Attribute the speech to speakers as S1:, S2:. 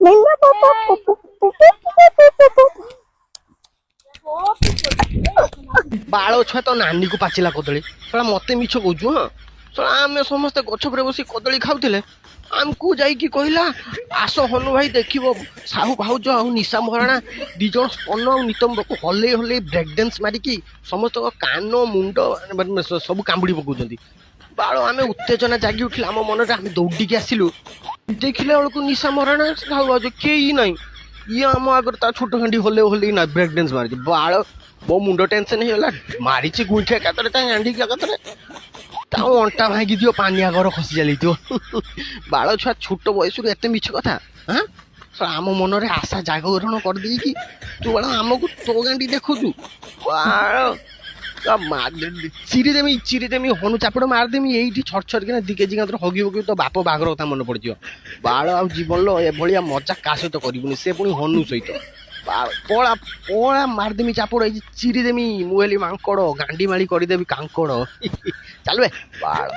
S1: ବାଳ ଛୁଆ ତ ନାନୀ କୁ ପାଚିଲା କଦଳୀ ଶଳା ମତେ ମିଛ କହୁଛୁ। ହଁ ଶଳା ଆମେ ସମସ୍ତେ ଗଛ ଉପରେ ବସି କଦଳୀ ଖାଉଥିଲେ ଆମକୁ ଯାଇକି କହିଲା ଆସ ହନୁ ଭାଇ ଦେଖିବ ସାହୁ ଭାଉଜ ଆଉ ନିଶା ମହାରଣା ଦି ଜଣ ସ୍ପନ ଆଉ ନିତମ୍ବକୁ ହଲେଇ ହଲେଇ ବ୍ରେକ୍ ଡ୍ୟାନ୍ସ ମାରିକି ସମସ୍ତଙ୍କ କାନ ମୁଣ୍ଡ ସବୁ କାମୁଡି ପକଉଛନ୍ତି। ବାଳ ଆମେ ଉତ୍ତେଜନା ଜାଗି ଉଠିଲା ଆମ ମନରେ, ଆମେ ଦୌଡ଼ିକି ଆସିଲୁ। ଦେଖିଲା ବେଳକୁ ନିଶା ମହାରଣା ସାହୁ ଭାଉଜ କେହି ନାହିଁ। ଇଏ ଆମ ଆଗରେ ତା ଛୋଟ ହାଣ୍ଡି ହଲେଇ ହଲେଇ ନା ବ୍ରେକ୍ ଡ୍ୟାନ୍ସ ମାରିଛି। ବାଳ ମୋ ମୁଣ୍ଡ ଟେନସନ ହେଇଗଲା, ମାରିଛି ଗୁଇଠି ଏକାଥରେ ତା ହାଣ୍ଡି ଏକାଥରେ ତା ଅଣ୍ଟା ଭାଙ୍ଗି ଦିଅ, ପାନିଆ ଘର ଖସି ଚାଲିଥିବ। ବାଳ ଛୁଆ ଛୋଟ ବୟସରୁ ଏତେ ମିଛ କଥା। ହଁ ଆମ ମନରେ ଆଶା ଜାଗରଣ କରିଦେଇକି ତୁ ବାଳ ଆମକୁ ତୋ ଗାଣ୍ଡି ଦେଖୁଛୁ। ବାଳ ଚିରିଦେମି ହନୁ ଚାପଡ଼ ମାରିଦେମି ଏଇଠି ଛଟ ଛଟ କିନା 2 କେଜି କାନ୍ତର ହଗି ହଗି ତୋ ବାପ ବାହାଘର କଥା ମନେ ପଡିଯିବ। ବାଳ ଆଉ ଜୀବନର ଏଭଳିଆ ମଜା କାହା ସହିତ କରିବୁନି, ସେ ପୁଣି ହନୁ ସହିତ। ପଳା ପଳା ମାରିଦେମି ଚାପଡ଼, ଏଇ ଚିରିଦେମି ମୁଁ ହେଲି ମାଙ୍କଡ଼, ଗାଣ୍ଡି ମାଳି କରିଦେବି କାଙ୍କଡ଼। ଚାଲବେ ବାଳ।